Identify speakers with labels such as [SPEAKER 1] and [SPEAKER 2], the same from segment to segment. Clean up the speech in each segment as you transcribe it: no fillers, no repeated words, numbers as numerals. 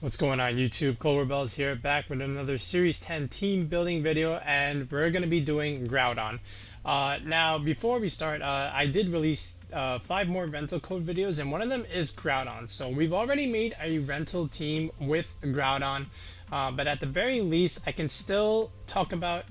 [SPEAKER 1] What's going on YouTube? Cloverbells here, back with another Series 10 team building video, and we're going to be doing Groudon. Now, before we start, I did release 5 more rental code videos, and one of them is Groudon. So we've already made a rental team with Groudon, but at the very least, I can still talk about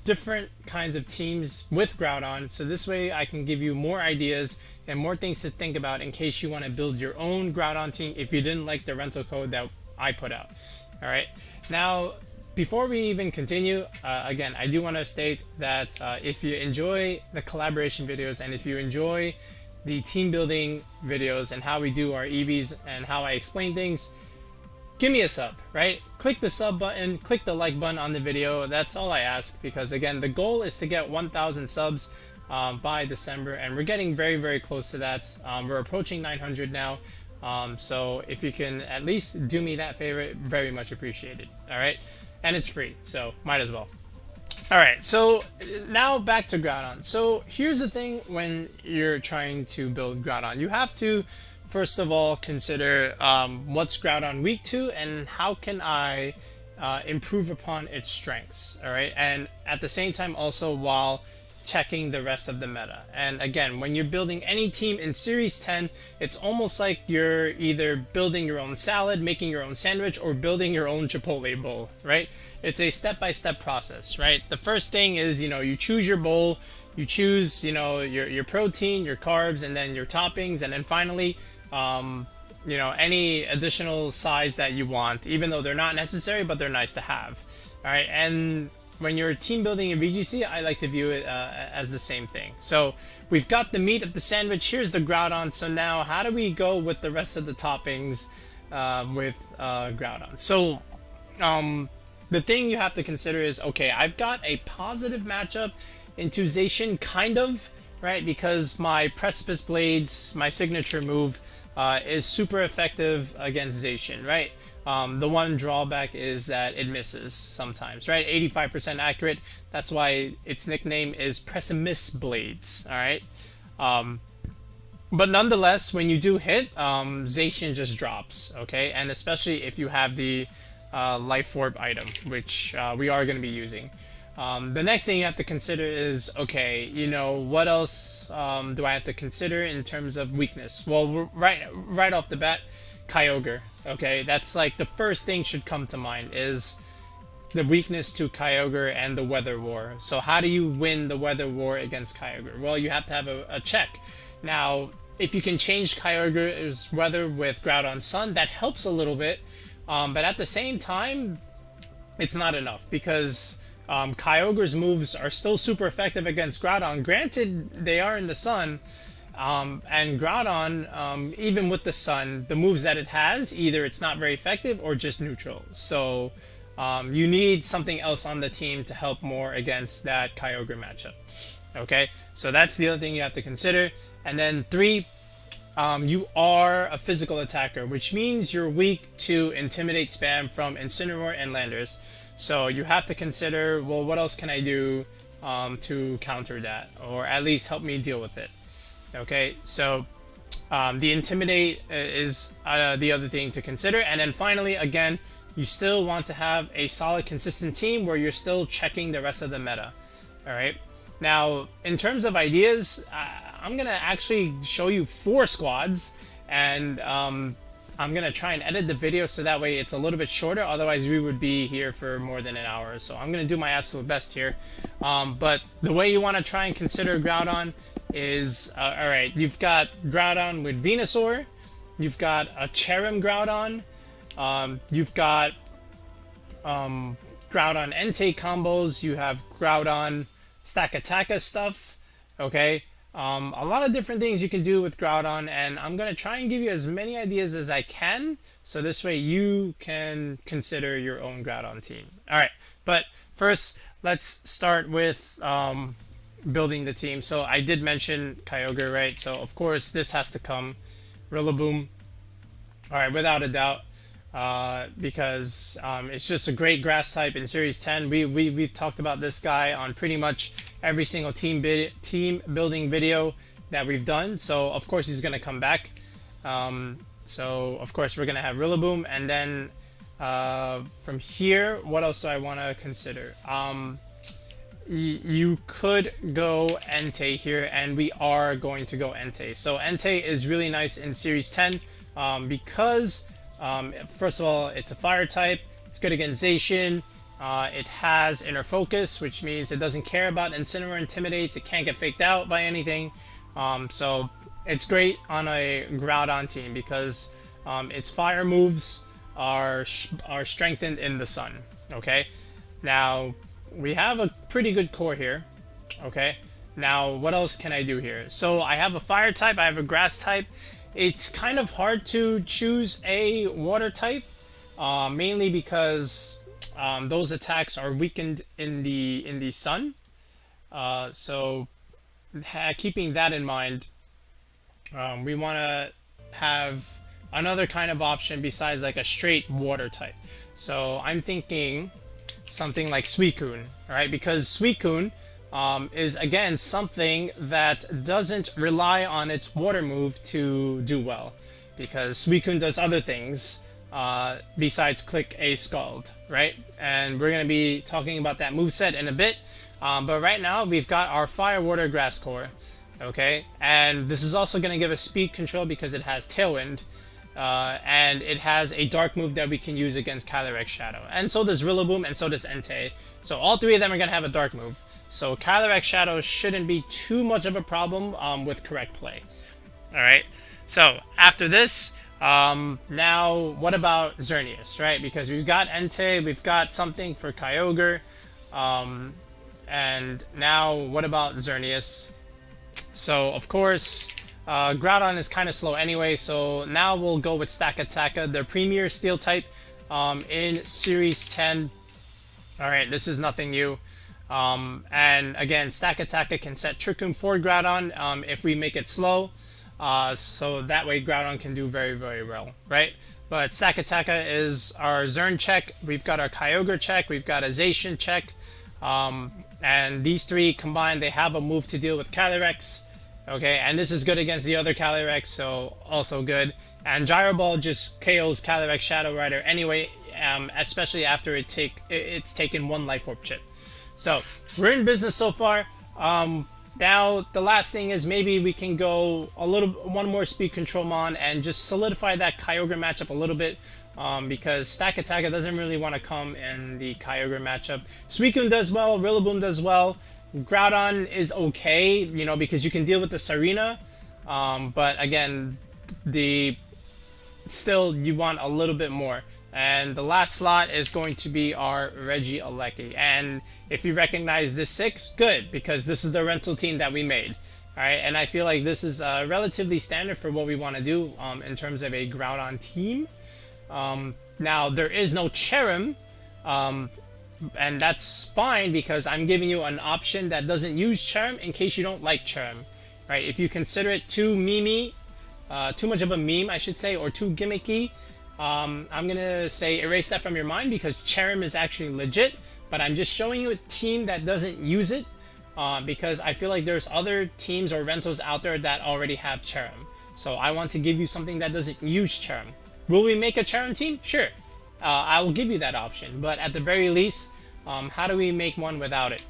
[SPEAKER 1] different kinds of teams with Groudon, so this way I can give you more ideas and more things to think about in case you want to build your own Groudon team if you didn't like the rental code that I put out. Alright, now before we even continue, again, I do want to state that if you enjoy the collaboration videos and if you enjoy the team building videos and how we do our EVs and how I explain things, give me a sub, right? Click the sub button, click the like button on the video. That's all I ask, because again, the goal is to get 1,000 subs by December, and we're getting very, very close to that. We're approaching 900 now. So if you can at least do me that favor, very much appreciated. All right, and it's free, so might as well. All right, so now back to Groudon. So here's the thing: when you're trying to build Groudon, you have to first of all consider what's Groudon weak to and how can I improve upon its strengths. All right, and at the same time also while checking the rest of the meta. And again, when you're building any team in Series 10, it's almost like you're either building your own salad, making your own sandwich, or building your own Chipotle bowl, right? It's a step-by-step process, right? The first thing is, you choose your bowl, you choose, your protein, your carbs, and then your toppings, and then finally, any additional sides that you want, even though they're not necessary, but they're nice to have. All right, and when you're team building in VGC, I like to view it as the same thing. So we've got the meat of the sandwich. Here's the Groudon. So now, how do we go with the rest of the toppings with Groudon? So the thing you have to consider is, okay, I've got a positive matchup into Zacian, kind of, right? Because my Precipice Blades, my signature move, is super effective against Zacian, right? The one drawback is that it misses sometimes, right? 85% accurate. That's why its nickname is Precipice Blades, all right? But nonetheless, when you do hit, Zacian just drops, okay? And especially if you have the Life Orb item, which we are going to be using. The next thing you have to consider is, okay, what else do I have to consider in terms of weakness? Well, right off the bat, Kyogre. Okay, that's like the first thing should come to mind is the weakness to Kyogre and the Weather War. So how do you win the Weather War against Kyogre? Well, you have to have a check. Now, if you can change Kyogre's weather with Groudon Sun, that helps a little bit. But at the same time, it's not enough, because Kyogre's moves are still super effective against Groudon. Granted, they are in the sun, and Groudon, even with the sun, the moves that it has, either it's not very effective or just neutral. So you need something else on the team to help more against that Kyogre matchup. Okay, so that's the other thing you have to consider. And then 3, you are a physical attacker, which means you're weak to Intimidate spam from Incineroar and Landers. So you have to consider, well, what else can I do to counter that, or at least help me deal with it? Okay, so the Intimidate is the other thing to consider. And then finally, again, you still want to have a solid, consistent team where you're still checking the rest of the meta. All right, now in terms of ideas, I'm gonna actually show you 4 squads, and I'm gonna try and edit the video so that way it's a little bit shorter. Otherwise, we would be here for more than an hour. So I'm gonna do my absolute best here. But the way you want to try and consider Groudon is, all right, you've got Groudon with Venusaur, you've got a Cherrim Groudon, you've got Groudon Entei combos, you have Groudon Stakataka stuff, okay? A lot of different things you can do with Groudon, and I'm going to try and give you as many ideas as I can, so this way you can consider your own Groudon team. Alright, but first, let's start with building the team. So I did mention Kyogre, right? So of course this has to come. Rillaboom. Alright, without a doubt. Because it's just a great grass type in Series 10. We've talked about this guy on pretty much every single team building video that we've done. So of course he's going to come back. So of course we're gonna have Rillaboom, and then from here, what else do I want to consider? You could go Entei here, and we are going to go Entei. So Entei is really nice in Series 10 because first of all, it's a fire type. It's good against Zacian. It has Inner Focus, which means it doesn't care about Incineroar Intimidates. It can't get faked out by anything. So it's great on a Groudon team because its fire moves are strengthened in the sun. Okay, now we have a pretty good core here. Okay, now what else can I do here? So I have a fire type, I have a grass type. It's kind of hard to choose a water type, mainly because those attacks are weakened in the sun. So keeping that in mind, we want to have another kind of option besides like a straight water type. So I'm thinking something like Suicune, right? Because Suicune is again something that doesn't rely on its water move to do well, because Suicune does other things besides click a Scald, right? And we're going to be talking about that moveset in a bit, but right now we've got our Fire, Water, Grass core, okay? And this is also going to give us speed control because it has Tailwind, and it has a dark move that we can use against Calyrex Shadow. And so does Rillaboom, and so does Entei. So all three of them are going to have a dark move. So Calyrex Shadow shouldn't be too much of a problem with correct play. Alright, so after this, now what about Xerneas, right? Because we've got Entei, we've got something for Kyogre, and now what about Xerneas? So of course, Groudon is kind of slow anyway, so now we'll go with Stakataka, the premier steel type in Series 10. Alright, this is nothing new. And again, Stakataka can set Trick Room for Groudon if we make it slow. So that way Groudon can do very, very well, right? But Stakataka is our Zern check. We've got our Kyogre check. We've got a Zacian check. And these three combined, they have a move to deal with Calyrex. Okay, and this is good against the other Calyrex, so also good. And Gyro Ball just KOs Calyrex Shadow Rider anyway, especially after it's taken one Life Orb chip. So we're in business so far. Now the last thing is maybe we can go one more speed control mon and just solidify that Kyogre matchup a little bit, because Stakataka doesn't really want to come in the Kyogre matchup. Suicune does well, Rillaboom does well. Groudon is okay, you know, because you can deal with the Serena, but again, still you want a little bit more. And the last slot is going to be our Regieleki. And if you recognize this 6, good, because this is the rental team that we made. Alright, and I feel like this is relatively standard for what we want to do in terms of a Groudon team. Now, there is no Cherrim, and that's fine because I'm giving you an option that doesn't use Cherrim in case you don't like Cherrim. Right? If you consider it too much of a meme, I should say, or too gimmicky, I'm gonna say erase that from your mind because Cherrim is actually legit, but I'm just showing you a team that doesn't use it because I feel like there's other teams or rentals out there that already have Cherrim. So I want to give you something that doesn't use Cherrim. Will we make a Cherrim team? Sure. I will give you that option, but at the very least, how do we make one without it?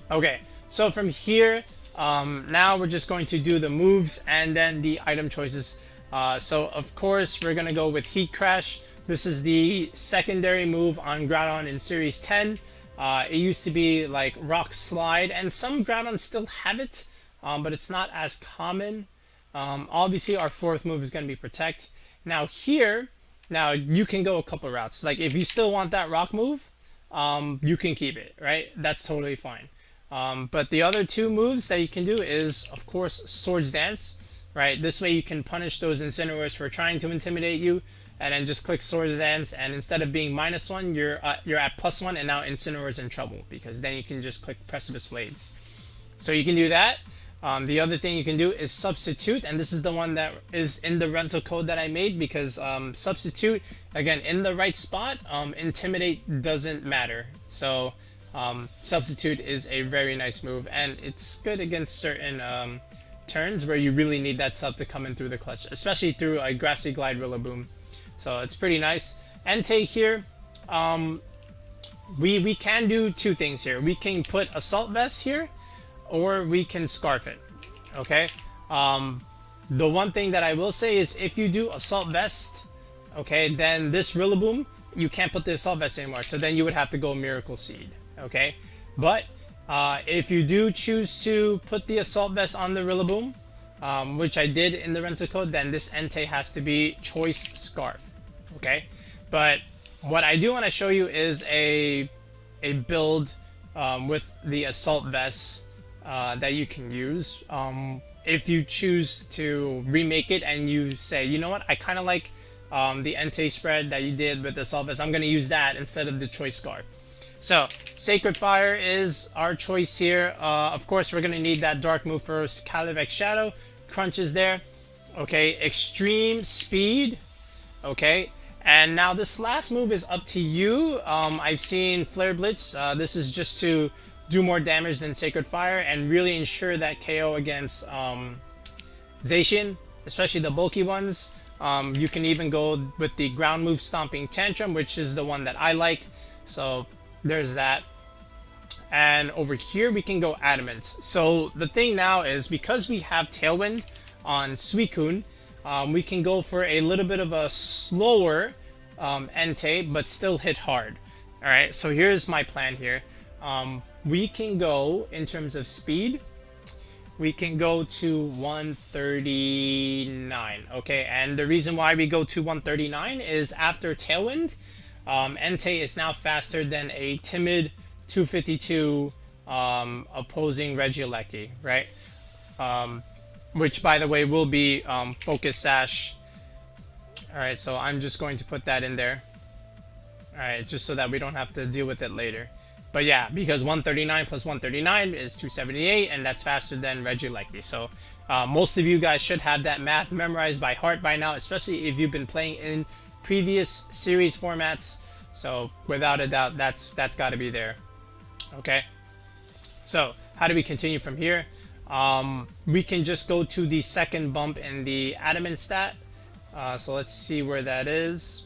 [SPEAKER 1] Okay, so from here, now we're just going to do the moves and then the item choices. So of course we're gonna go with Heat Crash. This is the secondary move on Groudon in Series 10. It used to be like Rock Slide, and some Groudon still have it, but it's not as common. Obviously our fourth move is gonna be Protect. Now here, you can go a couple routes. Like if you still want that rock move, you can keep it, right? That's totally fine. But the other two moves that you can do is, of course, Swords Dance. Right, this way you can punish those Incineroars for trying to intimidate you, and then just click Swords Dance, and instead of being -1, you're at +1, and now Incineroar's in trouble, because then you can just click Precipice Blades. So you can do that. The other thing you can do is Substitute, and this is the one that is in the rental code that I made, because Substitute, again, in the right spot, Intimidate doesn't matter. So Substitute is a very nice move, and it's good against certain turns where you really need that sub to come in through the clutch, especially through a Grassy Glide Rillaboom. So it's pretty nice. Entei here, we can do two things here. We can put Assault Vest here, or we can Scarf it. Okay. The one thing that I will say is if you do Assault Vest, okay, then this Rillaboom, you can't put the Assault Vest anymore. So then you would have to go Miracle Seed. Okay. But if you do choose to put the Assault Vest on the Rillaboom, which I did in the rental code, then this Entei has to be Choice Scarf. Okay. But what I do want to show you is a build with the Assault Vest that you can use. If you choose to remake it and you say, you know what, I kind of like the Entei spread that you did with the Assault Vest, I'm going to use that instead of the Choice Scarf. So, Sacred Fire is our choice here. Of course, we're going to need that dark move first. Calyrex Shadow. Crunch is there. Okay, Extreme Speed. Okay, and now this last move is up to you. I've seen Flare Blitz. This is just to do more damage than Sacred Fire and really ensure that KO against Zacian, especially the bulky ones. You can even go with the ground move Stomping Tantrum, which is the one that I like. So there's that. And over here we can go Adamant. So the thing now is, because we have Tailwind on Suicune, we can go for a little bit of a slower Entei, but still hit hard. Alright, so here's my plan here. We can go, in terms of speed, we can go to 139. Okay, and the reason why we go to 139 is after Tailwind, Entei is now faster than a timid 252 opposing Regieleki, right? Which, by the way, will be Focus Sash. Alright, so I'm just going to put that in there. Alright, just so that we don't have to deal with it later. But yeah, because 139 plus 139 is 278, and that's faster than Regieleki. So most of you guys should have that math memorized by heart by now, especially if you've been playing in previous series formats. So without a doubt, that's got to be there. Okay. So how do we continue from here? We can just go to the second bump in the Adamant stat. So let's see where that is.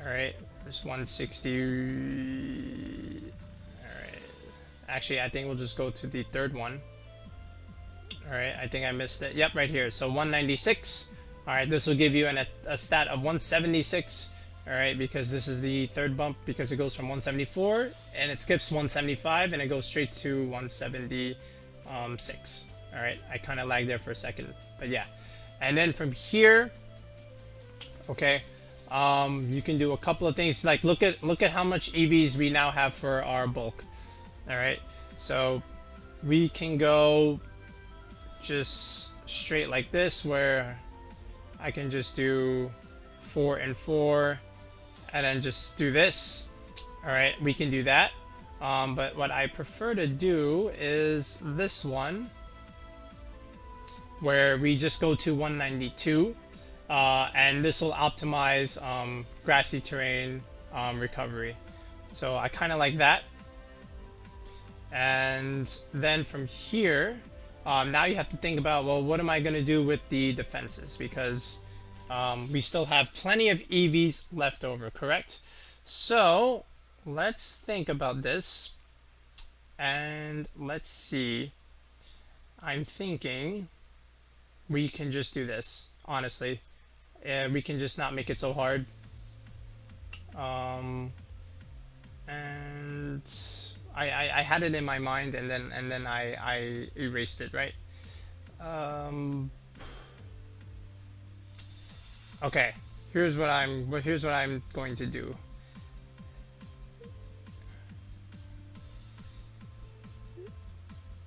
[SPEAKER 1] All right, there's 160. Actually, I think we'll just go to the third one. Alright, I think I missed it. Yep, right here. So 196. Alright, this will give you a stat of 176. Alright, because this is the third bump, because it goes from 174 and it skips 175 and it goes straight to 176. Alright, I kind of lagged there for a second. But yeah. And then from here, okay, you can do a couple of things. Like look at how much EVs we now have for our bulk. Alright, so we can go just straight like this, where I can just do 4 and 4 and then just do this. Alright, we can do that. But what I prefer to do is this one, where we just go to 192, and this will optimize grassy terrain recovery. So I kind of like that. And then from here, now you have to think about, well, what am I going to do with the defenses? Because we still have plenty of EVs left over, correct? So let's think about this. And let's see. I'm thinking we can just do this, honestly. We can just not make it so hard. And I had it in my mind, and then I erased it, right? Okay, here's what I'm going to do.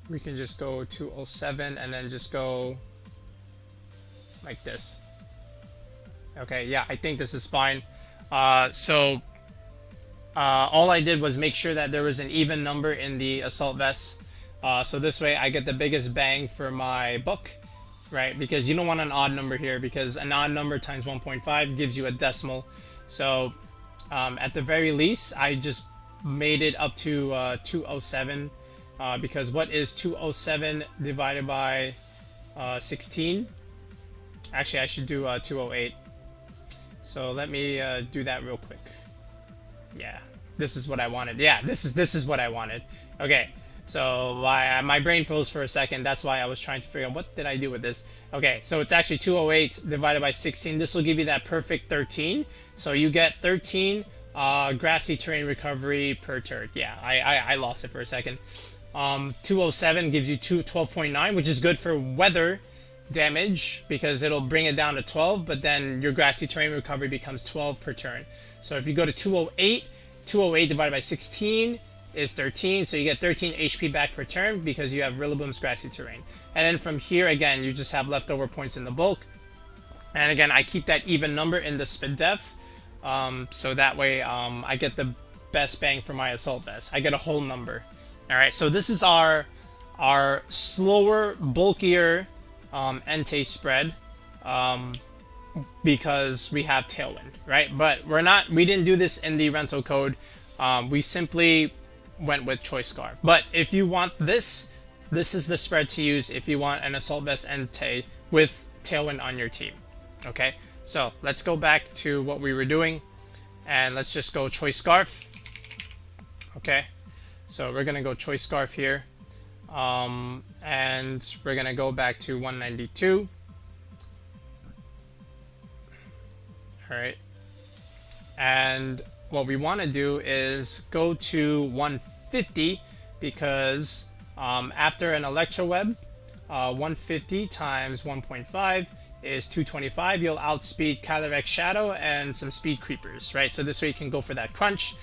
[SPEAKER 1] We can just go 207 and then just go like this. Okay, yeah, I think this is fine. All I did was make sure that there was an even number in the Assault Vest. So this way I get the biggest bang for my book, right? Because you don't want an odd number here, because an odd number times 1.5 gives you a decimal. So at the very least, I just made it up to 207. Because what is 207 divided by 16. Actually, I should do 208. So let me do that real quick. Yeah, this is what I wanted. Yeah, this is what I wanted. Okay, so my brain froze for a second. That's why I was trying to figure out what did I do with this. Okay, so it's actually 208 divided by 16. This will give you that perfect 13. So you get 13 grassy terrain recovery per turn. Yeah, I lost it for a second. 207 gives you 12.9, which is good for weather damage because it'll bring it down to 12, but then your grassy terrain recovery becomes 12 per turn. So if you go to 208, 208 divided by 16 is 13, so you get 13 HP back per turn because you have Rillaboom's grassy terrain. And then from here, again, you just have leftover points in the bulk. And again, I keep that even number in the SPDEF, so that way I get the best bang for my Assault Vest. I get a whole number. Alright, so this is our slower, bulkier Entei spread because we have Tailwind, right? But we didn't do this in the rental code. We simply went with Choice Scarf. But if you want this is the spread to use if you want an Assault Vest Entei with Tailwind on your team. Okay, so let's go back to what we were doing and let's just go Choice Scarf. Okay, so we're gonna go Choice Scarf here. And we're gonna go back to 192. All right, and what we want to do is go to 150 because after an Electroweb, 150 times 1.5 is 225. You'll outspeed Calyrex Shadow and some speed creepers, right? So this way you can go for that crunch.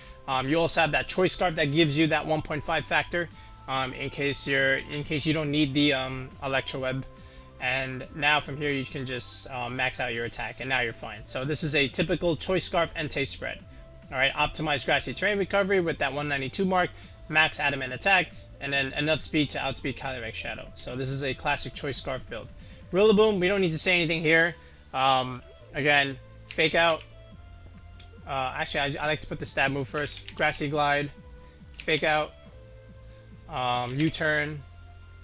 [SPEAKER 1] You also have that Choice Scarf that gives you that 1.5 factor. In case you don't need the Electroweb, and now from here you can just max out your attack, and now you're fine. So this is a typical Choice Scarf Entei spread. All right, optimize grassy terrain recovery with that 192 mark, max adamant attack, and then enough speed to outspeed Calyrex Shadow. So this is a classic Choice Scarf build. Rillaboom, we don't need to say anything here. Again, fake out. Actually, I like to put the stab move first. Grassy Glide, fake out. U-turn,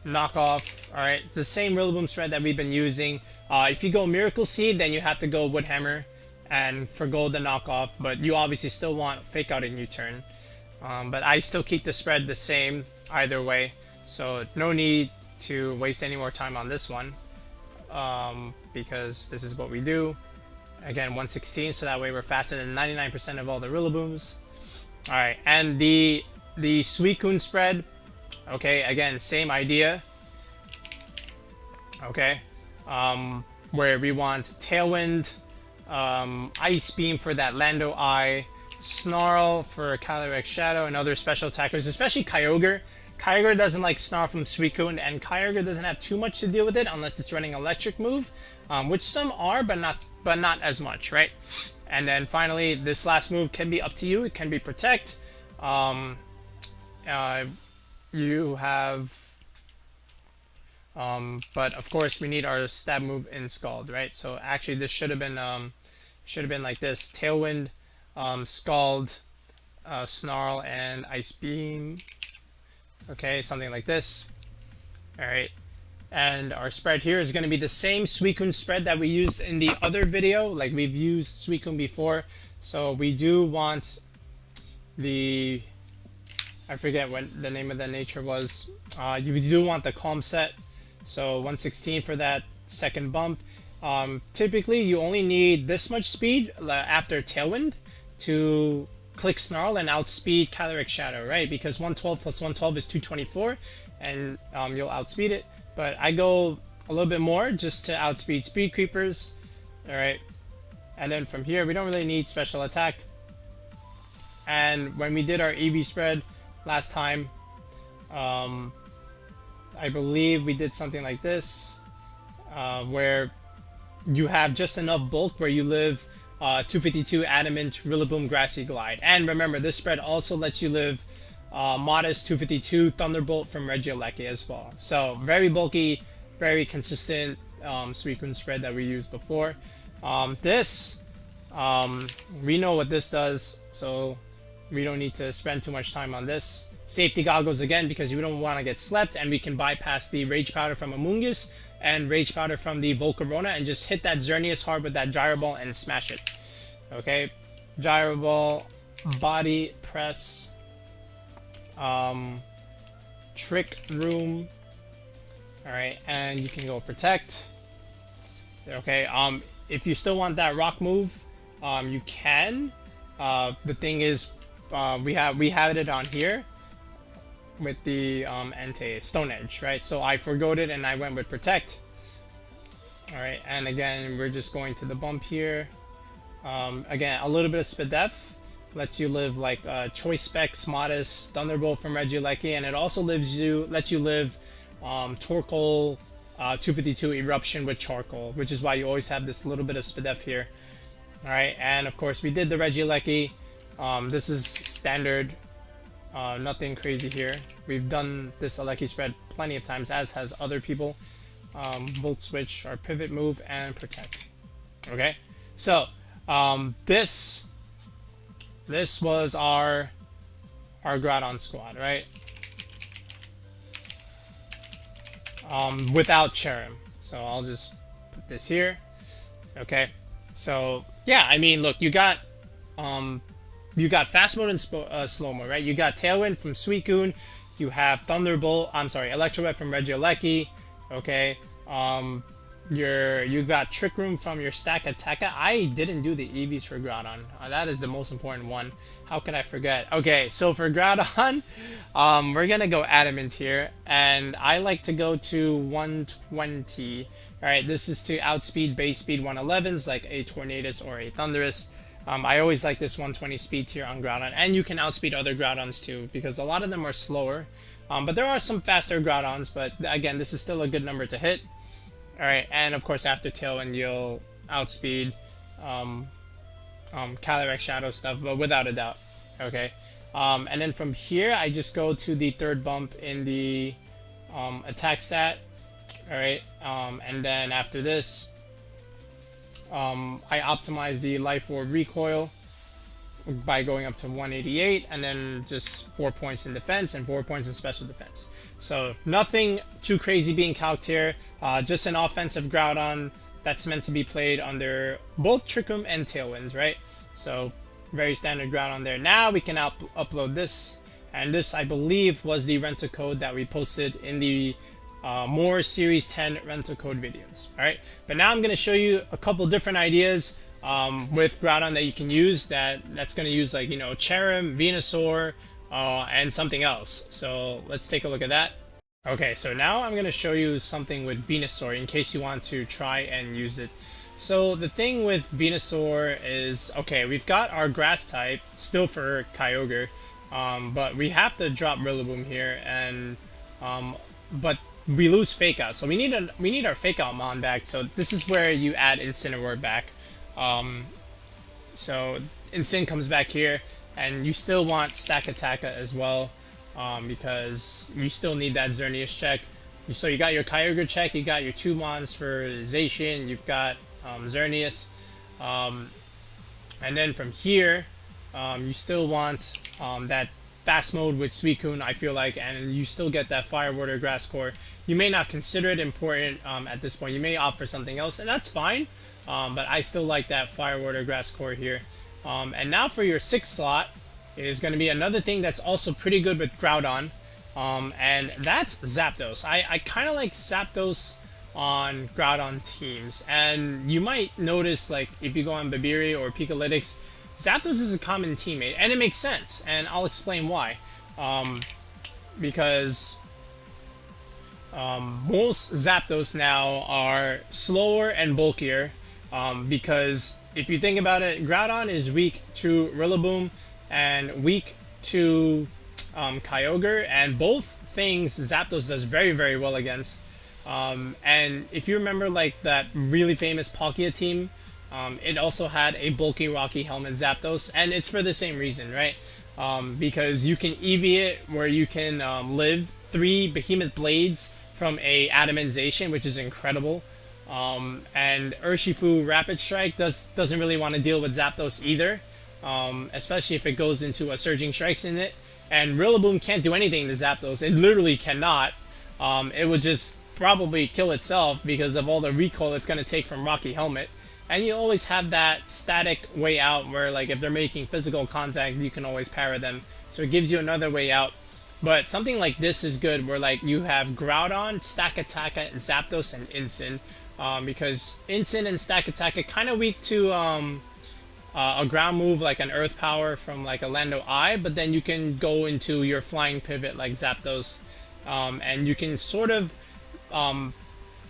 [SPEAKER 1] knockoff. All right, it's the same Rillaboom spread that we've been using. If you go Miracle Seed, then you have to go Wood Hammer and forgo the knockoff, but you obviously still want fake out and U-turn. But I still keep the spread the same either way, so no need to waste any more time on this one because this is what we do. Again, 116, so that way we're faster than 99% of all the Rillabooms. All right, and the Suicune spread. Okay, again, same idea. Okay, where we want Tailwind, Ice Beam for that Lando Eye, Snarl for Calyrex Shadow and other special attackers, especially Kyogre. Kyogre doesn't like Snarl from Suicune, and Kyogre doesn't have too much to deal with it unless it's running Electric move, which some are, but not as much, right? And then finally, this last move can be up to you. It can be Protect. You have, but of course we need our stab move in Scald, right? So actually this should have been like this: Tailwind, Scald, Snarl, and Ice Beam. Okay, something like this. All right, and our spread here is going to be the same Suicune spread that we used in the other video. Like, we've used Suicune before, so we do want the, I forget what the name of the nature was. You do want the Calm Set, so 116 for that second bump. Typically, you only need this much speed after Tailwind to click Snarl and outspeed Calyrex Shadow, right? Because 112 plus 112 is 224, and you'll outspeed it. But I go a little bit more just to outspeed Speed Creepers, all right? And then from here, we don't really need special attack. And when we did our EV spread last time, I believe we did something like this, where you have just enough bulk where you live 252 Adamant, Rillaboom, Grassy Glide. And remember, this spread also lets you live modest 252 Thunderbolt from Regieleki as well. So very bulky, very consistent Suicune spread that we used before. We know what this does, so we don't need to spend too much time on this. Safety Goggles again, because you don't want to get slept, and we can bypass the Rage Powder from Amoonguss and Rage Powder from the Volcarona and just hit that Xerneas hard with that Gyro Ball and smash it. Okay, Gyro Ball, Body Press, Trick Room. All right, and you can go Protect. Okay, if you still want that rock move, you can. The thing is, we have it on here with the Entei Stone Edge, right? So I forgoed it and I went with Protect. All right, and again we're just going to the bump here. Again, a little bit of Spadef lets you live like Choice Specs, Modest, Thunderbolt from Regieleki, and it also lets you live Torkoal 252 Eruption with Charcoal, which is why you always have this little bit of Spadef here. All right, and of course we did the Regieleki. This is standard, nothing crazy here. We've done this Aleki spread plenty of times, as has other people. Volt Switch, our pivot move, and Protect. Okay, so this was our Groudon squad, right? Without Cherrim. So I'll just put this here. Okay, so yeah, I mean, look, you got fast mode and slow mode, right? You got Tailwind from Suicune, you have Thunderbolt, Electro Web from Regieleki, okay? You got Trick Room from your Stack Attacker. I didn't do the EVs for Groudon. That is the most important one. How could I forget? Okay, so for Groudon, we're gonna go Adamant here, and I like to go to 120. All right, this is to outspeed base speed 111s like a Tornadus or a Thundurus. I always like this 120 speed tier on Groudon, and you can outspeed other Groudons too, because a lot of them are slower. But there are some faster Groudons, but again, this is still a good number to hit. Alright, and of course after Tailwind you'll outspeed Calyrex Shadow stuff, but without a doubt. Okay. And then from here I just go to the third bump in the attack stat. Alright, and then after this I optimize the Life Orb recoil by going up to 188, and then just 4 points in defense and 4 points in special defense. So nothing too crazy being calced here, just an offensive Groudon that's meant to be played under both Trick Room and Tailwind, right? So very standard Groudon there. Now we can upload this, and this I believe was the rental code that we posted in the more Series 10 rental code videos. Alright, but now I'm going to show you a couple different ideas with Groudon that you can use that's going to use, like, you know, Cherrim, Venusaur, and something else. So let's take a look at that. Okay, so now I'm going to show you something with Venusaur in case you want to try and use it. So the thing with Venusaur is, okay, we've got our grass type still for Kyogre, but we have to drop Rillaboom here, and but we lose Fake Out, so we need our Fake Out Mon back. So this is where you add Incineroar back. So Incin comes back here, and you still want Stack Attacker as well, because you still need that Xerneas check. So you got your Kyogre check, you got your 2 Mons for Zacian, you've got Xerneas, and then from here you still want that fast mode with Suicune, I feel like, and you still get that Fire, Water, Grass core. You may not consider it important at this point. You may opt for something else, and that's fine, but I still like that Fire, Water, Grass core here. And now for your 6th slot is going to be another thing that's also pretty good with Groudon, and that's Zapdos. I kind of like Zapdos on Groudon teams, and you might notice, like, if you go on Babiri or Pikalytics, Zapdos is a common teammate, and it makes sense, and I'll explain why. Because most Zapdos now are slower and bulkier, because if you think about it, Groudon is weak to Rillaboom and weak to Kyogre, and both things Zapdos does very, very well against. And if you remember, like, that really famous Palkia team, it also had a bulky Rocky Helmet Zapdos, and it's for the same reason, right? Because you can EV it where you can live 3 Behemoth Blades from a Adamantization, which is incredible. And Urshifu Rapid Strike doesn't really want to deal with Zapdos either, especially if it goes into a Surging Strikes in it. And Rillaboom can't do anything to Zapdos. It literally cannot. It would just probably kill itself because of all the recoil it's going to take from Rocky Helmet. And you always have that static way out where, like, if they're making physical contact, you can always parry them. So it gives you another way out. But something like this is good, where, like, you have Groudon, Stack Attack, Zapdos, and Incin. Because Incin and Stack Attack are kind of weak to a ground move like an Earth Power from, like, a Lando Eye. But then you can go into your Flying Pivot like Zapdos. And you can sort of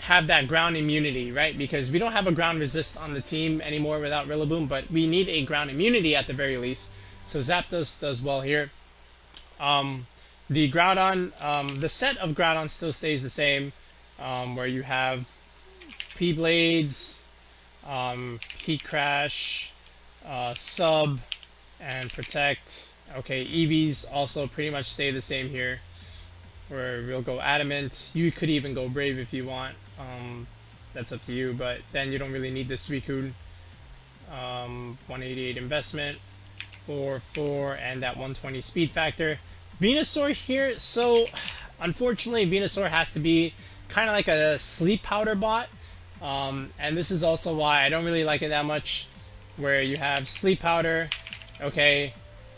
[SPEAKER 1] have that ground immunity, right? Because we don't have a ground resist on the team anymore without Rillaboom, but we need a ground immunity at the very least. So Zapdos does well here. The Groudon, the set of Groudon still stays the same, where you have P-Blades, Heat Crash, Sub, and Protect. Okay, EVs also pretty much stay the same here, where we'll go Adamant. You could even go Brave if you want. That's up to you, but then you don't really need the Suicune. 188 investment, 4, and that 120 speed factor. Venusaur here, so unfortunately Venusaur has to be kind of like a sleep powder bot. And this is also why I don't really like it that much, where you have sleep powder, okay,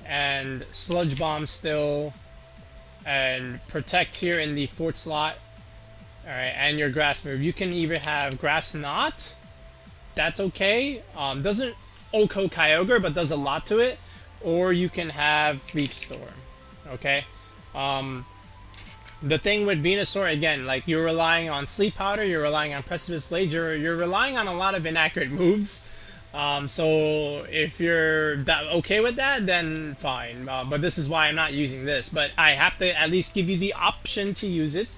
[SPEAKER 1] and sludge bomb still, and protect here in the fourth slot. Alright, and your grass move. You can either have grass knot, that's okay, doesn't Oko Kyogre but does a lot to it, or you can have Leaf Storm. Okay, the thing with Venusaur, again, like, you're relying on Sleep Powder, you're relying on Precipice Blade, you're relying on a lot of inaccurate moves. So if you're okay with that, then fine. But this is why I'm not using this. But I have to at least give you the option to use it,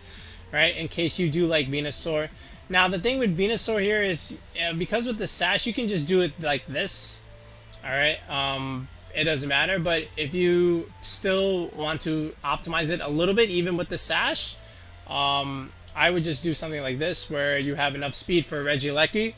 [SPEAKER 1] right? In case you do like Venusaur. Now the thing with Venusaur here is, because with the sash, you can just do it like this. All right. It doesn't matter. But if you still want to optimize it a little bit, even with the sash, I would just do something like this, where you have enough speed for Regieleki.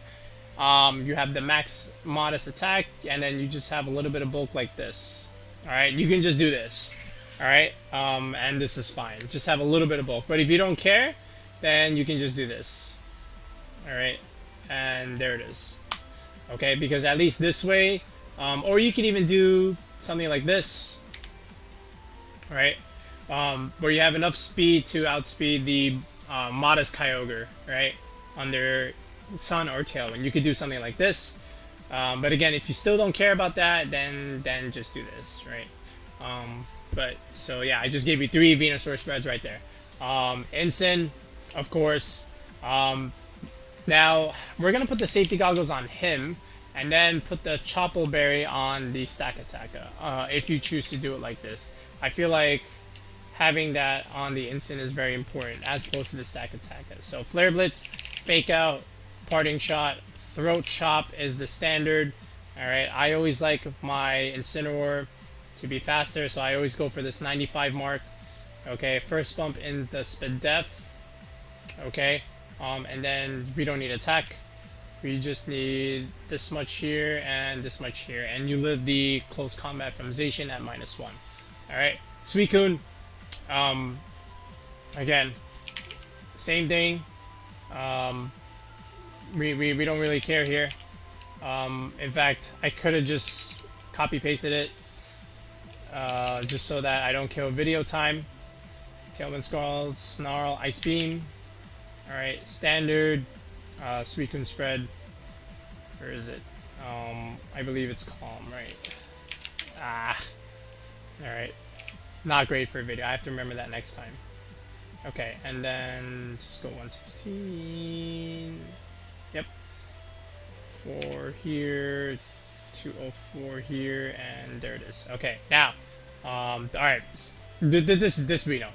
[SPEAKER 1] You have the max modest attack, and then you just have a little bit of bulk like this. Alright, you can just do this. Alright, and this is fine. Just have a little bit of bulk. But if you don't care, then you can just do this. Alright, and there it is. Okay, because at least this way, or you can even do something like this. Alright, where you have enough speed to outspeed the modest Kyogre, right? Under Sun or Tailwind. You could do something like this. But again, if you still don't care about that, then just do this, right? But so yeah, I just gave you 3 Venusaur spreads right there. Incin, of course. Now we're gonna put the safety goggles on him, and then put the Chople Berry on the Stack Attacker. If you choose to do it like this, I feel like having that on the Incin is very important, as opposed to the Stack Attacker. So Flare Blitz, Fake Out, Parting Shot, Throat Chop is the standard. Alright, I always like my Incineroar to be faster, so I always go for this 95 mark. Okay, first bump in the Spadef. Okay, and then we don't need attack. We just need this much here and this much here. And you live the close combat from Zacian at -1. Alright, Suicune. Again, same thing. We don't really care here. In fact, I could have just copy pasted it, just so that I don't kill video time. Tailwind, Snarl, Ice Beam. Alright, standard, Suicune spread. Where is it? I believe it's Calm, right? Alright. Not great for a video. I have to remember that next time. Okay, and then just go 116. Yep. 4 here, 204 here, and there it is. Okay, now, alright, this we know.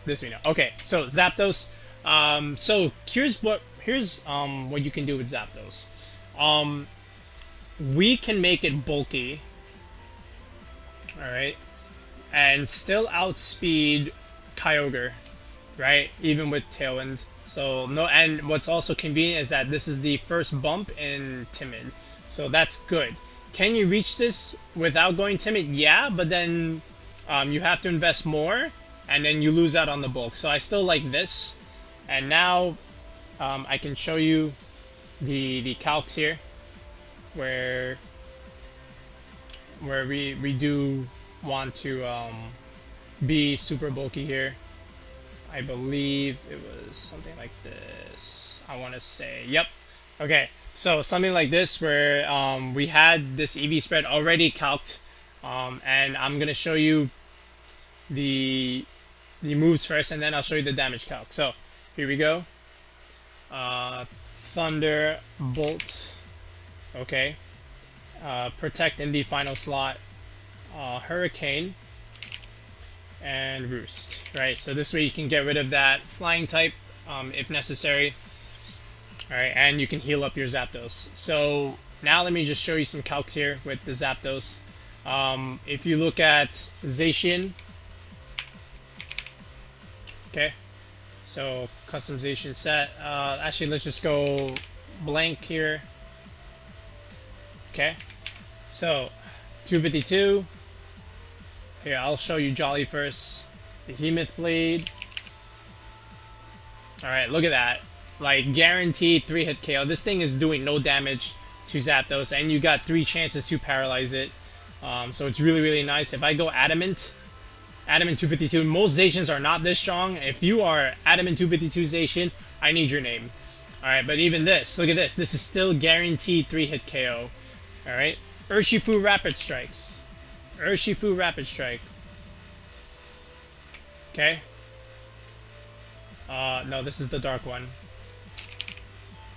[SPEAKER 1] Okay, so Zapdos. So here's what you can do with Zapdos. We can make it bulky. Alright. And still outspeed Kyogre, right? Even with Tailwind. So no, and what's also convenient is that this is the first bump in Timid, so that's good. Can you reach this without going Timid? Yeah, but then you have to invest more, and then you lose out on the bulk. So I still like this, and now I can show you the calcs here, where we do want to be super bulky here. I believe it was something like this. I want to say, yep. Okay, so something like this where we had this EV spread already calced, and I'm gonna show you the moves first, and then I'll show you the damage calc. So here we go. Thunder, Bolt, okay. Protect in the final slot. Hurricane, and Roost, right? So this way you can get rid of that flying type if necessary. Alright, and you can heal up your Zapdos. So now let me just show you some calcs here with the Zapdos. If you look at Zacian, okay, so customization set. Actually, let's just go blank here. Okay, so 252. Here, I'll show you Jolly first. The Behemoth Blade. Alright, look at that. Like, guaranteed 3-hit KO. This thing is doing no damage to Zapdos, and you got 3 chances to paralyze it. So it's really, really nice. If I go Adamant 252, most Zacians are not this strong. If you are Adamant 252 Zacian, I need your name. Alright, but even this, look at this. This is still guaranteed 3-hit KO. Alright, Urshifu Rapid Strikes. Urshifu Rapid Strike. Okay. No, this is the dark one.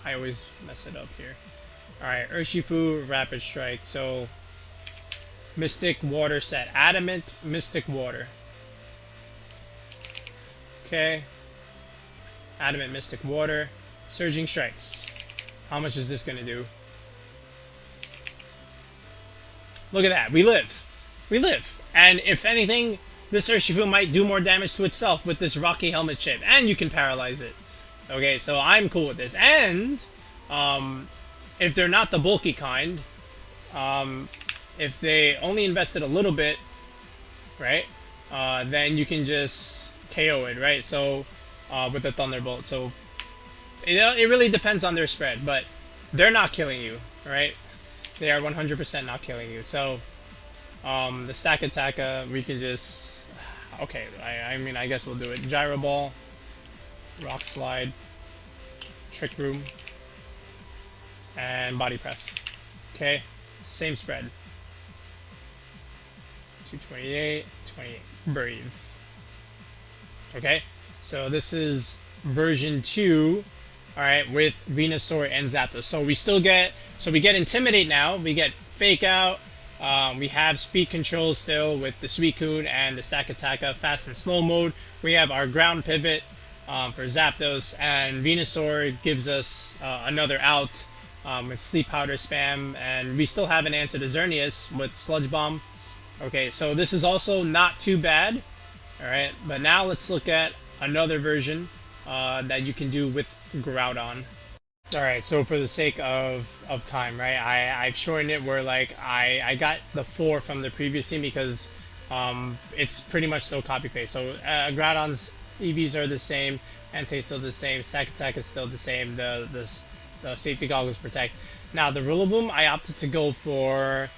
[SPEAKER 1] I always mess it up here. Alright, Urshifu Rapid Strike. So, Mystic Water set. Adamant Mystic Water. Okay. Adamant Mystic Water. Surging Strikes. How much is this going to do? Look at that. We live. We live. And if anything, this Urshifu might do more damage to itself with this Rocky Helmet chip. And you can paralyze it. Okay, so I'm cool with this. And if they're not the bulky kind, if they only invested a little bit, right, then you can just KO it, right? So with a Thunderbolt. So it really depends on their spread, but they're not killing you, right? They are 100% not killing you. So the Stack Attacker, we can just, okay, I mean, I guess we'll do it. Gyro Ball, Rock Slide, Trick Room, and Body Press. Okay, same spread. 228, 28. Breathe. Okay, so this is version 2, alright, with Venusaur and Zapdos. So we still get, so we get Intimidate now, we get Fake Out, we have Speed Control still with the Suicune and the Stack Attacker, Fast and Slow Mode. We have our Ground Pivot for Zapdos, and Venusaur gives us another out with Sleep Powder Spam, and we still have an answer to Xerneas with Sludge Bomb. Okay, so this is also not too bad. Alright, but now let's look at another version that you can do with Groudon. Alright, so for the sake of time, right, I've shortened it where, like, I got the 4 from the previous team because it's pretty much still copy-paste. So Groudon's EVs are the same, Entei's still the same, Stack Attack is still the same, the Safety Goggles protect. Now, the Rillaboom, I opted to go for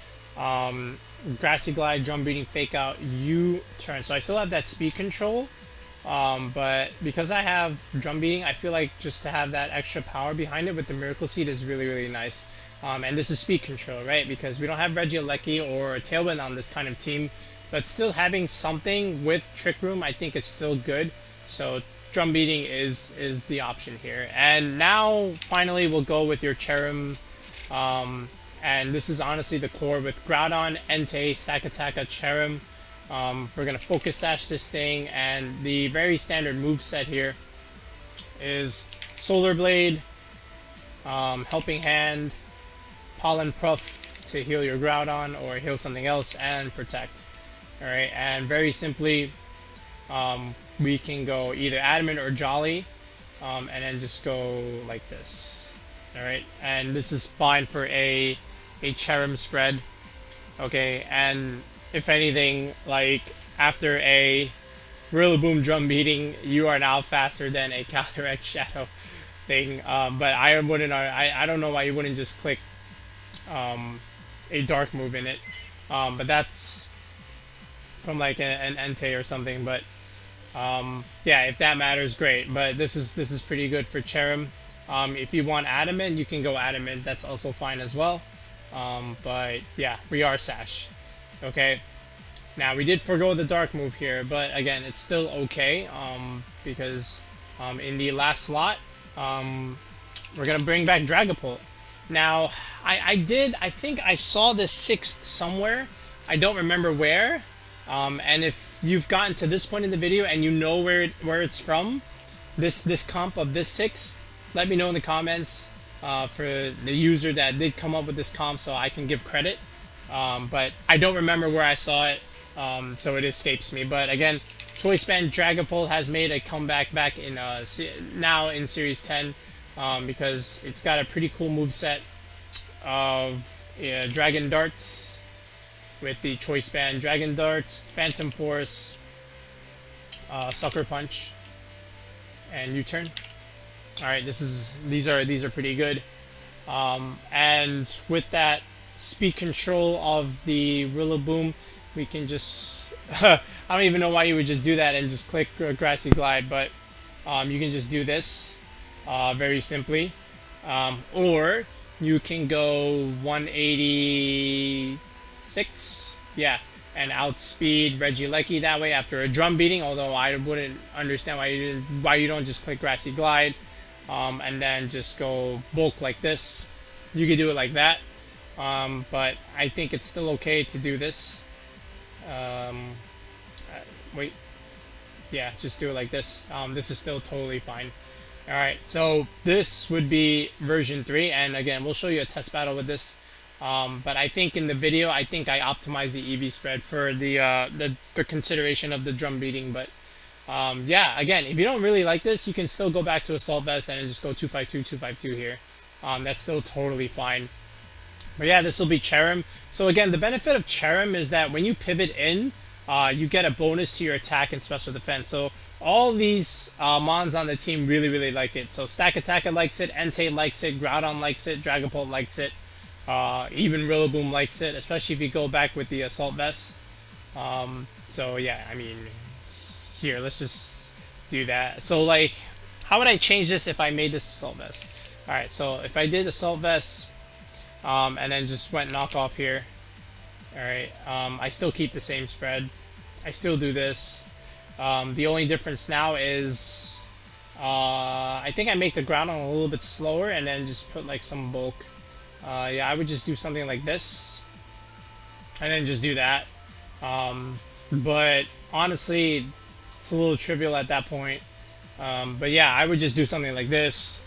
[SPEAKER 1] Grassy Glide, Drum Beating, Fake Out, U-Turn. So I still have that speed control, but because I have Drum Beating, I feel like just to have that extra power behind it with the Miracle Seed is really, really nice. And this is speed control, right? Because we don't have Regieleki or Tailwind on this kind of team, but still having something with Trick Room, I think is still good. So Drum Beating is the option here. And now, finally, we'll go with your Cherrim. And this is honestly the core with Groudon, Entei, Stack Attacker, Cherrim. We're going to Focus Sash this thing, and the very standard move set here is Solar Blade, Helping Hand, Pollen Puff to heal your Groudon or heal something else, and Protect. Alright, and very simply, we can go either Adamant or Jolly, and then just go like this. Alright, and this is fine for a Cherrim spread. Okay, and if anything, like after a Rillaboom Drum Beating, you are now faster than a Calyrex Shadow. thing. But I wouldn't. I don't know why you wouldn't just click a dark move in it. But that's from like an Entei or something. But yeah, if that matters, great. But this is pretty good for Cherrim. If you want Adamant, you can go Adamant. That's also fine as well. But yeah, we are Sash. Okay. Now we did forgo the dark move here, but again, it's still okay. Because in the last slot, we're gonna bring back Dragapult. Now, I think I saw this 6 somewhere. I don't remember where. And if you've gotten to this point in the video and you know where it's from, this comp of this 6, let me know in the comments for the user that did come up with this comp so I can give credit. But I don't remember where I saw it, so it escapes me. But again, Choice Band Dragapult has made a comeback back in now in Series 10 because it's got a pretty cool moveset of Dragon Darts with the Choice Band Dragon Darts, Phantom Force, Sucker Punch, and U-Turn. All right, these are pretty good. And with that speed control of the Rillaboom, we can just I don't even know why you would just do that and just click Grassy Glide, but you can just do this very simply, or you can go 186, yeah, and outspeed Regieleki that way after a drum beating. Although I wouldn't understand why you don't just click Grassy Glide, and then just go bulk like this. You could do it like that, but I think it's still okay to do this. Wait, yeah, just do it like this. This is still totally fine. Alright, so this would be version 3, and again, we'll show you a test battle with this. But I think in the video, I think I optimized the EV spread for the consideration of the drum beating. But yeah, again, if you don't really like this, you can still go back to Assault Vest and just go 252, 252 here. That's still totally fine. But yeah, this will be Cherrim. So again, the benefit of Cherrim is that when you pivot in, you get a bonus to your attack and special defense. So all these mons on the team really like it. So Stack Attacker likes it, Entei likes it, Groudon likes it, Dragapult likes it, even Rillaboom likes it, especially if you go back with the Assault Vest. So yeah, I mean, here, let's just do that. So like, how would I change this if I made this Assault Vest? Alright, so if I did Assault Vest, and then just went knockoff here. Alright, I still keep the same spread. I still do this. The only difference now is I think I make the Groudon a little bit slower and then just put like some bulk. Yeah, I would just do something like this and then just do that. But honestly, it's a little trivial at that point. But yeah, I would just do something like this.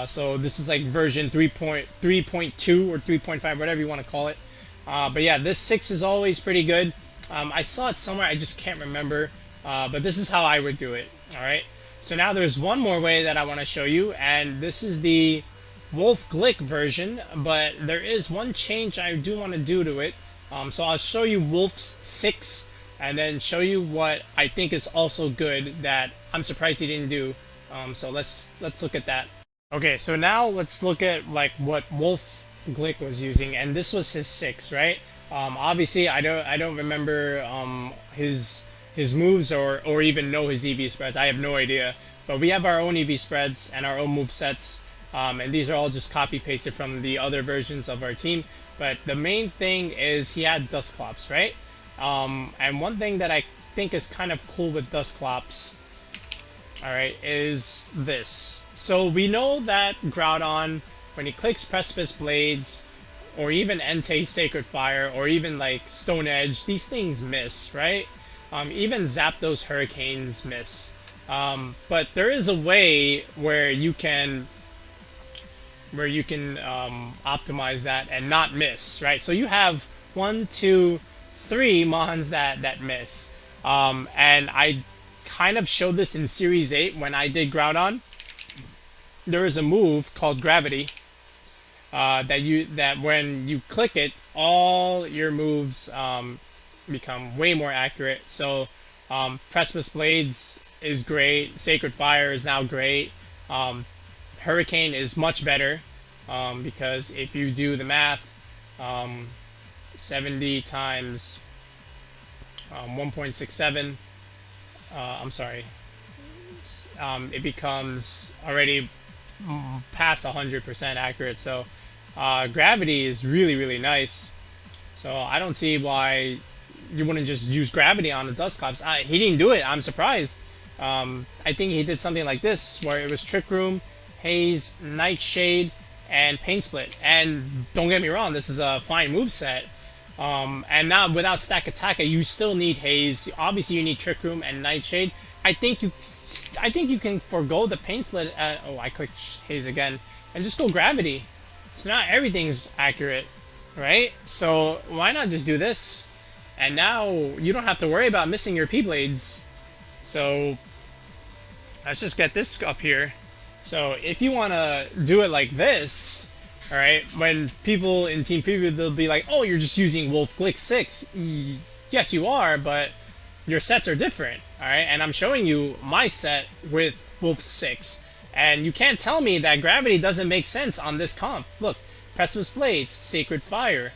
[SPEAKER 1] So this is like version 3.2 or 3.5, whatever you want to call it. But yeah, this 6 is always pretty good. I saw it somewhere, I just can't remember. But this is how I would do it. Alright, so now there's one more way that I want to show you, and this is the Wolf Glick version, but there is one change I do want to do to it. So I'll show you Wolf's 6, and then show you what I think is also good that I'm surprised he didn't do. So let's look at that. Okay, so now let's look at like what Wolf Glick was using, and this was his 6, right? Obviously, I don't remember his moves or even know his EV spreads. I have no idea. But we have our own EV spreads and our own move sets, and these are all just copy pasted from the other versions of our team. But the main thing is he had Dusclops, right? And one thing that I think is kind of cool with Dusclops, alright, is this. So we know that Groudon, when he clicks Precipice Blades, or even Entei Sacred Fire, or even like Stone Edge, these things miss, right? Even Zapdos Hurricanes miss. But there is a way where you can optimize that and not miss, right? So you have 1, 2, 3 mons that miss. And I kind of showed this in Series 8 when I did Groudon. There is a move called Gravity that when you click it, all your moves become way more accurate. So Precipice Blades is great. Sacred Fire is now great. Hurricane is much better, because if you do the math, 70 times 1.67, I'm sorry, it becomes already past 100% accurate. So gravity is really nice. So I don't see why you wouldn't just use gravity on the Dusclops. He didn't do it. I'm surprised. I think he did something like this, where it was Trick Room, Haze, Nightshade, and Pain Split. And don't get me wrong, this is a fine move set. And now without Stack Attacker, you still need Haze. Obviously, you need Trick Room and Nightshade. I think you can forego the Pain Split. Oh, I clicked Haze again, and just go Gravity. So now everything's accurate, right? So why not just do this? And now you don't have to worry about missing your P-Blades. So let's just get this up here. So if you want to do it like this, all right, when people in Team Preview, they'll be like, oh, you're just using Wolf Glick 6. Yes, you are, but your sets are different, all right? And I'm showing you my set with Wolf 6. And you can't tell me that Gravity doesn't make sense on this comp. Look, Precipice Blades, Sacred Fire,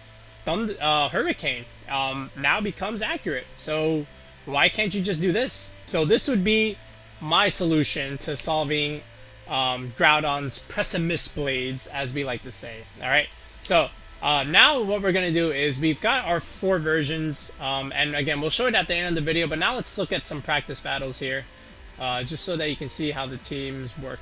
[SPEAKER 1] Hurricane now becomes accurate. So why can't you just do this? So this would be my solution to solving Groudon's Precipice Blades, as we like to say. All right. So now what we're gonna do is we've got our 4 versions, and again we'll show it at the end of the video. But now let's look at some practice battles here, just so that you can see how the teams work.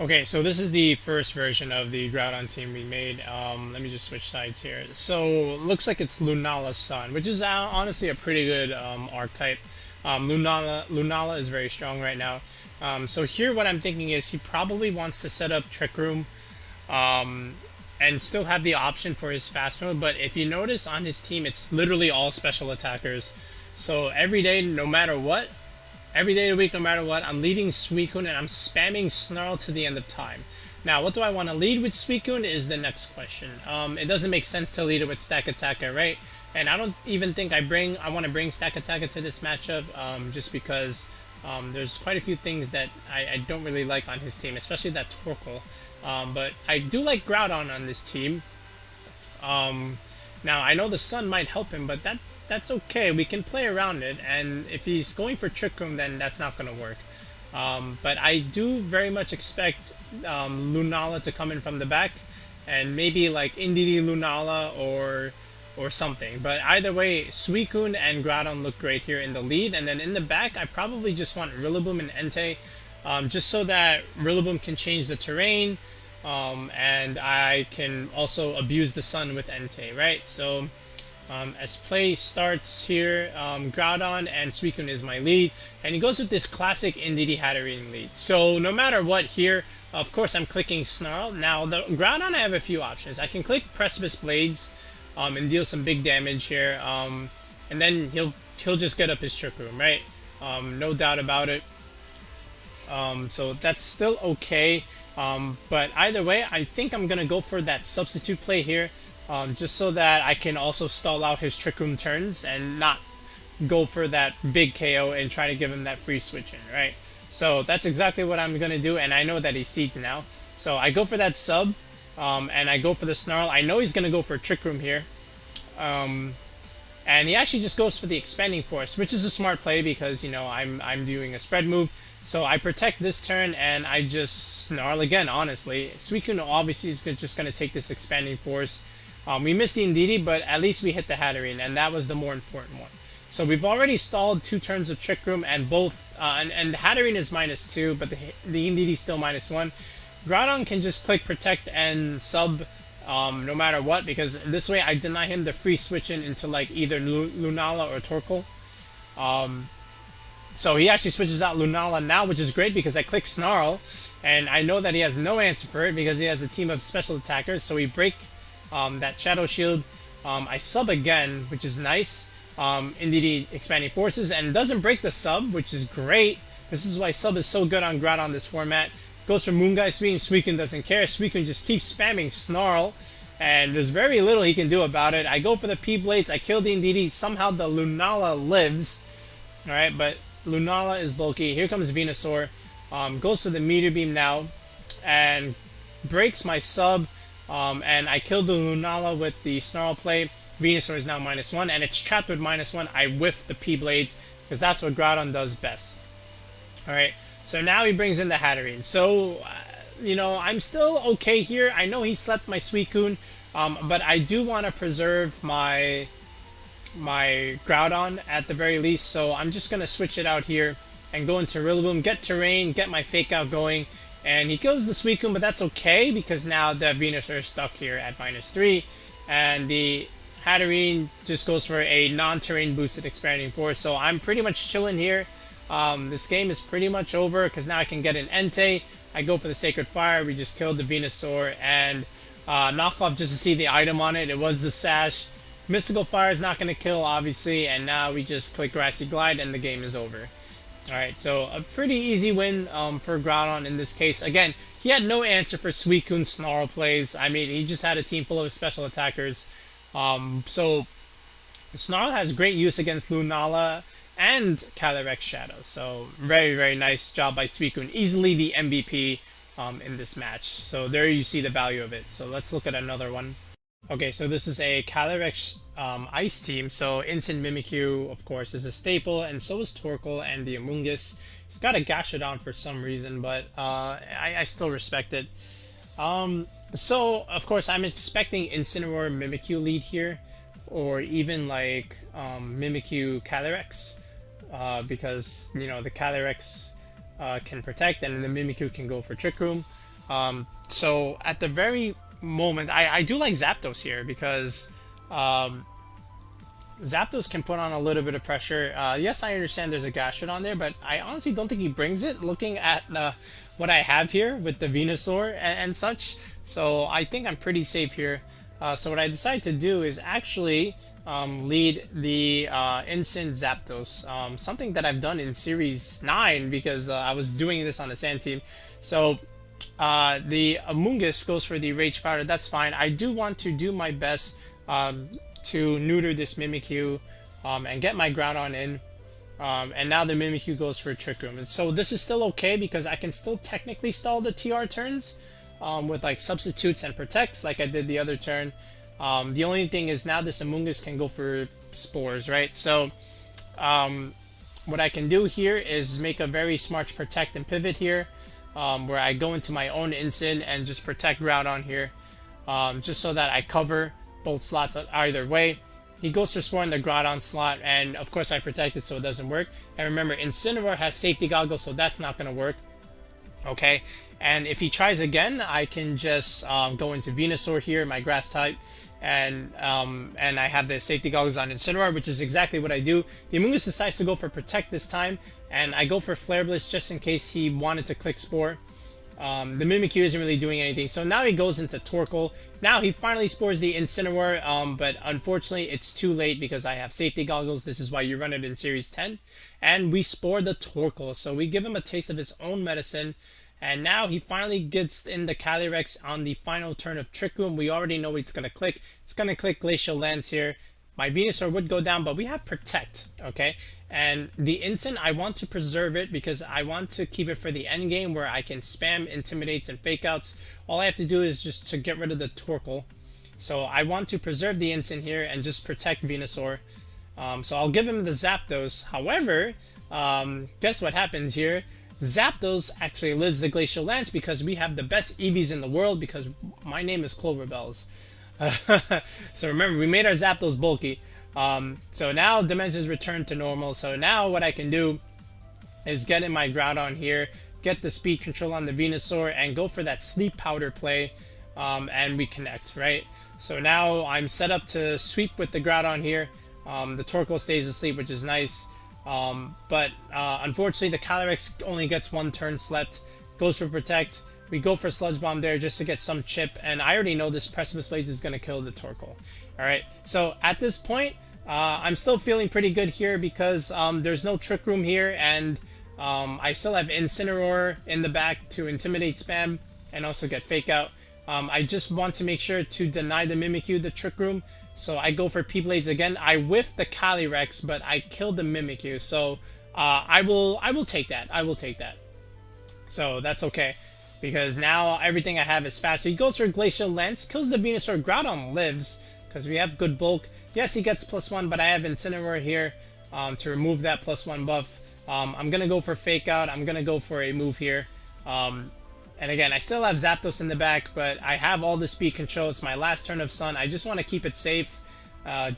[SPEAKER 1] Okay, so this is the first version of the Groudon team we made. Let me just switch sides here. So looks like it's Lunala's Sun, which is honestly a pretty good archetype. Lunala is very strong right now. So here what I'm thinking is he probably wants to set up Trick Room and still have the option for his fast mode. But if you notice on his team, it's literally all special attackers. So every day, no matter what, every day of the week, no matter what, I'm leading Suicune and I'm spamming Snarl to the end of time. Now, what do I want to lead with Suicune is the next question. It doesn't make sense to lead it with Stack Attacker, right? And I don't even think I want to bring Stack Attacker to this matchup, just because there's quite a few things that I don't really like on his team, especially that Torkoal. But I do like Groudon on this team. Now, I know the Sun might help him, but that's okay. We can play around it, and if he's going for Trick Room, then that's not going to work. But I do very much expect Lunala to come in from the back, and maybe like Indeedee Lunala or something. But either way, Suicune and Groudon look great here in the lead, and then in the back, I probably just want Rillaboom and Entei, just so that Rillaboom can change the terrain, and I can also abuse the Sun with Entei, right? So as play starts here, Groudon and Suicune is my lead, and he goes with this classic Indeedee Hatterene lead. So no matter what here, of course I'm clicking Snarl. Now the Groudon, I have a few options. I can click Precipice Blades and deal some big damage here, and then he'll just get up his Trick Room, right? No doubt about it. So that's still okay, but either way, I think I'm gonna go for that substitute play here. Just so that I can also stall out his Trick Room turns and not go for that big KO and try to give him that free switch in, right? So that's exactly what I'm going to do, and I know that he seeds now. So I go for that sub, and I go for the Snarl. I know he's going to go for Trick Room here. And he actually just goes for the Expanding Force, which is a smart play because, you know, I'm doing a spread move. So I protect this turn, and I just Snarl again, honestly. Suicune obviously is just going to take this Expanding Force. We missed the Indeedee, but at least we hit the Hatterene, and that was the more important one. So we've already stalled 2 turns of Trick Room, and both, and the Hatterene is -2, but the Indeedee is still -1. Groudon can just click Protect and sub no matter what, because this way I deny him the free switch in into like either Lunala or Torkoal. So he actually switches out Lunala now, which is great because I click Snarl, and I know that he has no answer for it because he has a team of special attackers, so we break that Shadow Shield. I sub again, which is nice. Indeedee Expanding Forces, and doesn't break the sub, which is great. This is why sub is so good on Groudon this format. Goes for Moonguy Sweep, Suicune doesn't care. Suicune just keeps spamming Snarl, and there's very little he can do about it. I go for the P-Blades, I kill the Indeedee, somehow the Lunala lives. Alright, but Lunala is bulky. Here comes Venusaur. Goes for the Meteor Beam now, and breaks my sub, and I killed the Lunala with the Snarl play. Venusaur is now -1, and it's trapped with -1. I whiffed the P-Blades, because that's what Groudon does best. Alright, so now he brings in the Hatterene. So, you know, I'm still okay here. I know he slept my Suicune, but I do want to preserve my Groudon at the very least, so I'm just going to switch it out here and go into Rillaboom, get Terrain, get my Fake Out going, and he kills the Suicune, but that's okay, because now the Venusaur is stuck here at -3, and the Hatterene just goes for a non-terrain boosted Expanding Force, so I'm pretty much chilling here. This game is pretty much over, because now I can get an Entei. I go for the Sacred Fire, we just killed the Venusaur, and knockoff just to see the item on it. It was the Sash. Mystical Fire is not going to kill, obviously, and now we just click Grassy Glide and the game is over. Alright, so a pretty easy win for Groudon in this case. Again, he had no answer for Suicune Snarl plays. I mean, he just had a team full of special attackers. So Snarl has great use against Lunala and Calyrex Shadow. So very, very nice job by Suicune. Easily the MVP in this match. So there you see the value of it. So let's look at another one. Okay, so this is a Calyrex Ice team. So Instant Mimikyu, of course, is a staple, and so is Torkoal and the Amoonguss. He's got a Gastrodon for some reason, but I still respect it. So, of course, I'm expecting Incineroar Mimikyu lead here, or even like Mimikyu Calyrex, because, you know, the Calyrex can protect, and the Mimikyu can go for Trick Room. So, at the very moment, I do like Zapdos here, because Zapdos can put on a little bit of pressure. Yes, I understand there's a Gastrodon there, but I honestly don't think he brings it, looking at what I have here with the Venusaur and such. So I think I'm pretty safe here. So what I decided to do is actually lead the Instant Zapdos, something that I've done in Series 9, because I was doing this on the Sand team. So the Amoonguss goes for the Rage Powder. That's fine. I do want to do my best to neuter this Mimikyu and get my Groudon in. And now the Mimikyu goes for Trick Room. So this is still okay, because I can still technically stall the TR turns with like substitutes and protects like I did the other turn. The only thing is now this Amoonguss can go for Spores, right? So what I can do here is make a very smart protect and pivot here, where I go into my own Instant and just protect Groudon here, just so that I cover both slots either way. He goes for Spore in the Groudon slot, and of course I protect it so it doesn't work. And remember, Incineroar has Safety Goggles, so that's not going to work. Okay, and if he tries again, I can just go into Venusaur here, my Grass type, and I have the Safety Goggles on Incineroar, which is exactly what I do. The Amoonguss decides to go for Protect this time, and I go for Flare Blitz just in case he wanted to click Spore. The Mimikyu isn't really doing anything, so now he goes into Torkoal. Now he finally spores the Incineroar, but unfortunately it's too late because I have Safety Goggles. This is why you run it in Series 10. And we spore the Torkoal, so we give him a taste of his own medicine. And now he finally gets in the Calyrex on the final turn of Trick Room. We already know it's going to click. It's going to click Glacial Lance here. My Venusaur would go down, but we have Protect, okay? And the Instant, I want to preserve it because I want to keep it for the end game where I can spam Intimidates and Fake Outs. All I have to do is just to get rid of the Torkoal. So I want to preserve the Instant here and just protect Venusaur. So I'll give him the Zapdos. However, guess what happens here? Zapdos actually lives the Glacial Lance because we have the best EVs in the world because my name is Cloverbells. So remember, we made our Zapdos bulky. So now dimensions return to normal. So now what I can do is get in my Groudon here, get the speed control on the Venusaur, and go for that Sleep Powder play, and we connect, right? So now I'm set up to sweep with the Groudon here. The Torkoal stays asleep, which is nice. But unfortunately, the Calyrex only gets one turn slept, goes for Protect. We go for Sludge Bomb there just to get some chip, and I already know this Precipice Blaze is going to kill the Torkoal. Alright, so at this point, I'm still feeling pretty good here because there's no Trick Room here, and I still have Incineroar in the back to Intimidate spam and also get Fake Out. I just want to make sure to deny the Mimikyu the Trick Room, so I go for P-Blades again. I whiffed the Calyrex, but I killed the Mimikyu, so I will take that. I will take that. So that's okay. because now everything I have is fast. So he goes for Glacial Lance, kills the Venusaur. Groudon lives because we have good bulk. Yes, he gets +1, but I have Incineroar here to remove that +1 buff. I'm going to go for Fake Out. I'm going to go for a move here. And again, I still have Zapdos in the back, but I have all the speed control. It's my last turn of Sun. I just want to keep it safe,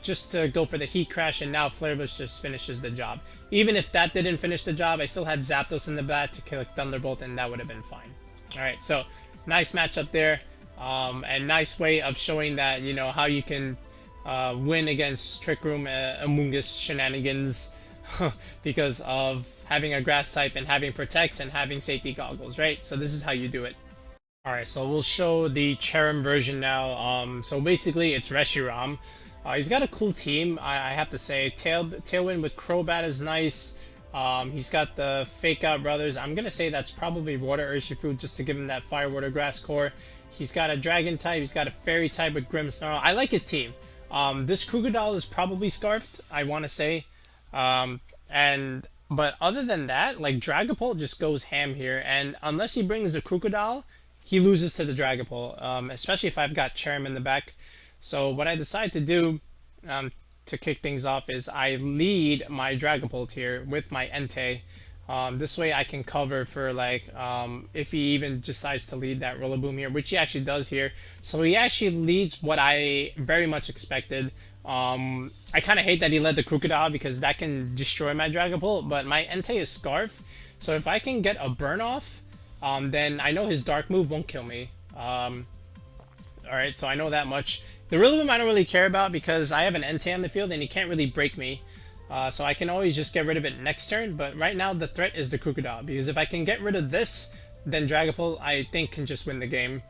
[SPEAKER 1] just to go for the Heat Crash, and now Flare Blitz just finishes the job. Even if that didn't finish the job, I still had Zapdos in the back to kill Thunderbolt, and that would have been fine. Alright, so nice matchup there, and nice way of showing that, you know, how you can win against Trick Room Amoonguss shenanigans because of having a grass type and having protects and having safety goggles, right? So this is how you do it. Alright, so we'll show the Cherrim version now. So basically it's Reshiram. He's got a cool team, I have to say. Tailwind with Crobat is nice. He's got the Fake Out brothers. I'm gonna say that's probably Water Urshifu just to give him that Fire Water Grass core. He's got a Dragon type, he's got a Fairy type with Grim Snarl. I like his team. This Krookodile is probably Scarfed, I want to say. But other than that, like, Dragapult just goes ham here, and unless he brings the Krookodile, he loses to the Dragapult, especially if I've got Cherrim in the back. So what I decide to do to kick things off is I lead my Dragapult here with my Entei. This way I can cover for, like, if he even decides to lead that Rillaboom here, which he actually does here. So he actually leads what I very much expected. I kind of hate that he led the Krookodile because that can destroy my Dragapult, but my Entei is Scarf, so if I can get a burn off, then I know his Dark move won't kill me. Alright, so I know that much. The Rillaboom I don't really care about because I have an Entei on the field and he can't really break me. So I can always just get rid of it next turn, but right now the threat is the Krookodile, because if I can get rid of this, then Dragapult I think can just win the game.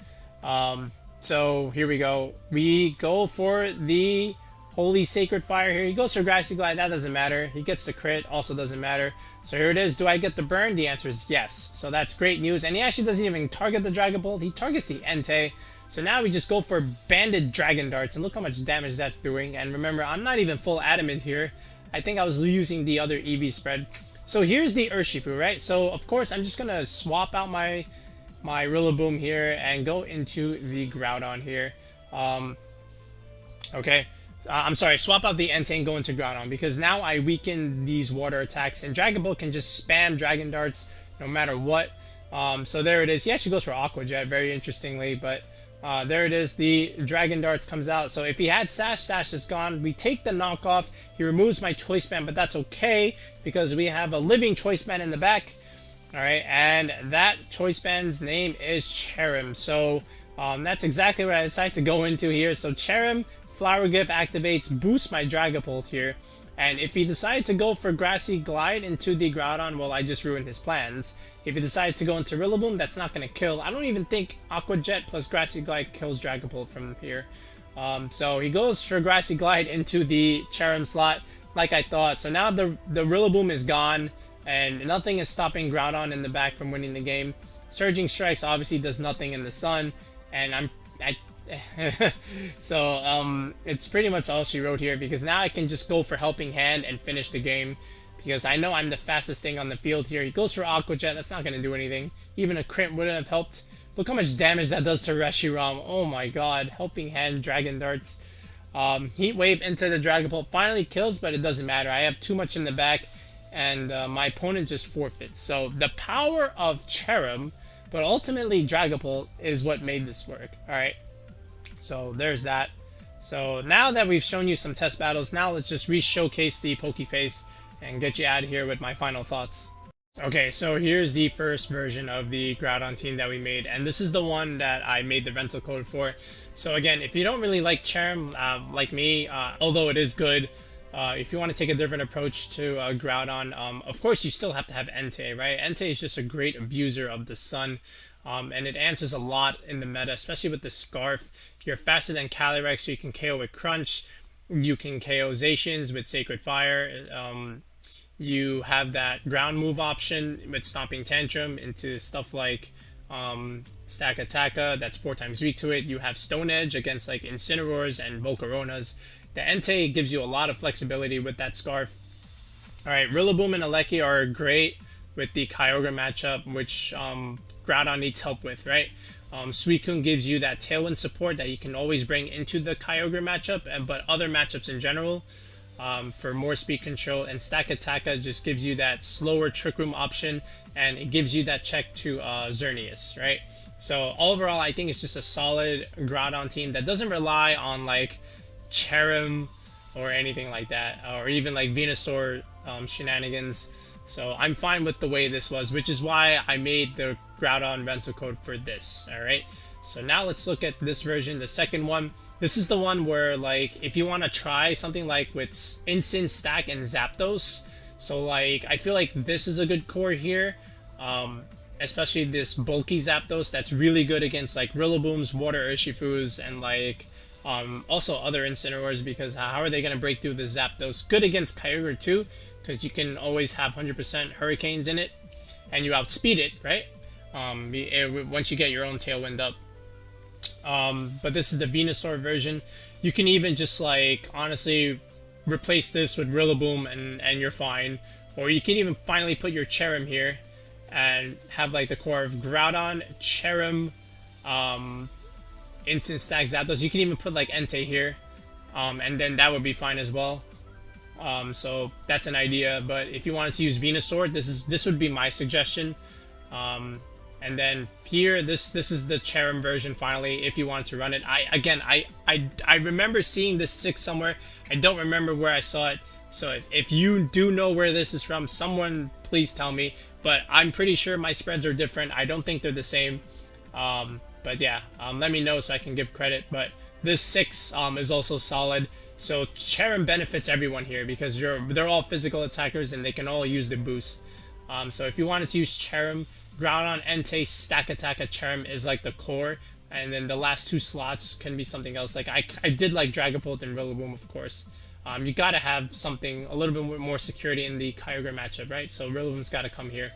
[SPEAKER 1] So here we go. We go for the Holy Sacred Fire here. He goes for Grassy Glide, that doesn't matter. He gets the crit, also doesn't matter. So here it is. Do I get the burn? The answer is yes. So that's great news. And he actually doesn't even target the Dragapult. He targets the Entei. So now we just go for Banded Dragon Darts, and look how much damage that's doing. And remember, I'm not even full Adamant here. I think I was using the other EV spread. So here's the Urshifu, right? So of course I'm just gonna swap out my Rillaboom here and go into the Groudon here. Okay. I'm sorry, swap out the Entei and go into Groudon, because now I weaken these water attacks, and Dragon Ball can just spam Dragon Darts no matter what. So there it is. He actually goes for Aqua Jet, very interestingly, but there it is. The Dragon Darts comes out. So if he had Sash, Sash is gone. We take the knockoff. He removes my Choice Band, but that's okay because we have a living Choice Band in the back. Alright, and that Choice Band's name is Cherrim. So that's exactly what I decided to go into here. So Cherrim, Flower Gift activates, boosts my Dragapult here. And if he decided to go for Grassy Glide into the Groudon, well, I just ruined his plans. If he decided to go into Rillaboom, that's not going to kill. I don't even think Aqua Jet plus Grassy Glide kills Dragapult from here. So he goes for Grassy Glide into the Cherrim slot, like I thought. So now the Rillaboom is gone, and nothing is stopping Groudon in the back from winning the game. Surging Strikes obviously does nothing in the sun, and so it's pretty much all she wrote here, because now I can just go for Helping Hand and finish the game, because I know I'm the fastest thing on the field here. He goes for Aqua Jet, that's not going to do anything. Even a crit wouldn't have helped. Look how much damage that does to Reshiram. Oh my god. Helping Hand, Dragon Darts. Heat Wave into the Dragapult finally kills, but it doesn't matter. I have too much in the back, and my opponent just forfeits. So the power of Cherrim, but ultimately Dragapult, is what made this work. Alright. So there's that. So now that we've shown you some test battles, now let's just re-showcase the Pokeface and get you out of here with my final thoughts. Okay, so here's the first version of the Groudon team that we made, and this is the one that I made the rental code for. So again, if you don't really like Cherrim, like me, although it is good, if you want to take a different approach to Groudon, of course you still have to have Entei, right? Entei is just a great abuser of the sun. And it answers a lot in the meta, especially with the Scarf. You're faster than Calyrex, so you can KO with Crunch. You can KO Zacians with Sacred Fire. You have that ground move option with Stomping Tantrum into stuff like Stack Attacka, that's 4 times weak to it. You have Stone Edge against like Incineroars and Volcaronas. The Entei gives you a lot of flexibility with that Scarf. Alright, Rillaboom and Aleki are great. with the Kyogre matchup, which Groudon needs help with, right? Suicune gives you that Tailwind support that you can always bring into the Kyogre matchup, but other matchups in general for more speed control. And Stakataka just gives you that slower Trick Room option, and it gives you that check to Xerneas, right? So overall, I think it's just a solid Groudon team that doesn't rely on like Cherrim or anything like that, or even like Venusaur shenanigans. So I'm fine with the way this was, which is why I made the Groudon rental code for this. All right. So now let's look at this version, the second one. This is the one where like if you want to try something like with Instant Stack and Zapdos. So like I feel like this is a good core here. Especially this bulky Zapdos that's really good against like Rillabooms, Water Urshifus, and like also other Incineroars, because how are they going to break through the Zapdos? Good against Kyogre too, because you can always have 100% Hurricanes in it, and you outspeed it, right? Once you get your own Tailwind up. But this is the Venusaur version. You can even just like honestly replace this with Rillaboom and you're fine. Or you can even finally put your Cherrim here and have like the core of Groudon, Cherrim, Instant Stack Zapdos. You can even put like Entei here, and then that would be fine as well. So that's an idea. But if you wanted to use Venusaur, this would be my suggestion. And then here, this is the Cherrim version finally. If you wanted to run it, I remember seeing this 6 somewhere. I don't remember where I saw it. So if you do know where this is from, someone please tell me. But I'm pretty sure my spreads are different. I don't think they're the same. But yeah, let me know so I can give credit. But this 6 is also solid. So Cherrim benefits everyone here because they're all physical attackers and they can all use the boost. So if you wanted to use Cherrim, Groudon, Entei, Stakataka, Cherrim is like the core. And then the last 2 slots can be something else. Like I did like Dragapult and Rillaboom, of course. You gotta have something, a little bit more security in the Kyogre matchup, right? So Rillaboom's gotta come here.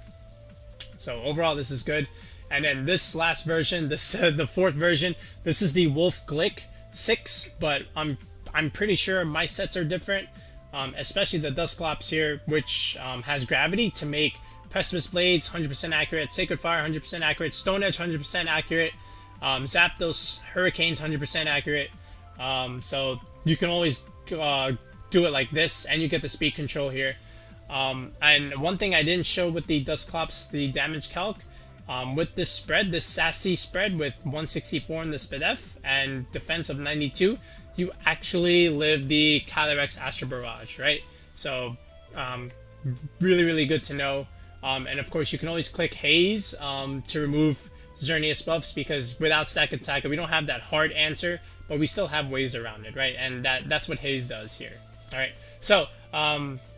[SPEAKER 1] So overall, this is good. And then this last version, the 4th version, this is the Wolf Glick 6, but I'm pretty sure my sets are different, especially the Dusclops here, which has gravity to make Precipice Blades 100% accurate, Sacred Fire 100% accurate, Stone Edge 100% accurate, Zapdos Hurricanes 100% accurate. So you can always do it like this, and you get the speed control here. And one thing I didn't show with the Dusclops, the damage calc, with this spread, this sassy spread with 164 in the SpDef and defense of 92, you actually live the Calyrex Astro Barrage, right? So really, really good to know. And of course, you can always click Haze to remove Xerneas buffs, because without Stack Attack, we don't have that hard answer, but we still have ways around it, right? And that's what Haze does here. All right, so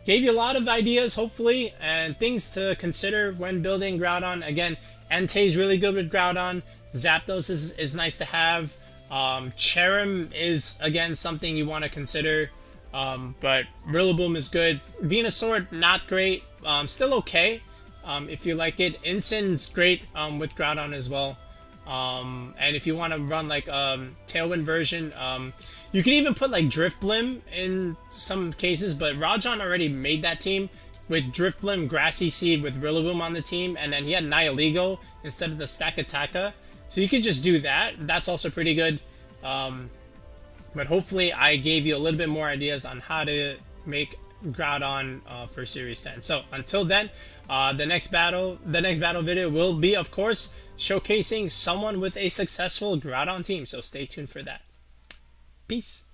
[SPEAKER 1] gave you a lot of ideas, hopefully, and things to consider when building Groudon. Again, Entei is really good with Groudon. Zapdos is nice to have. Cherrim is, again, something you want to consider. But Rillaboom is good. Venusaur, not great. Still okay. If you like it. Incin's great with Groudon as well. And if you want to run like Tailwind version, you can even put like Drifblim in some cases, but Rajan already made that team with Drifblim, Grassy Seed with Rillaboom on the team, and then he had Nihilego instead of the Stakataka. So you could just do that. That's also pretty good. But hopefully I gave you a little bit more ideas on how to make Groudon for Series 10. So until then, the next battle video will be, of course, showcasing someone with a successful Groudon team. So stay tuned for that. Peace.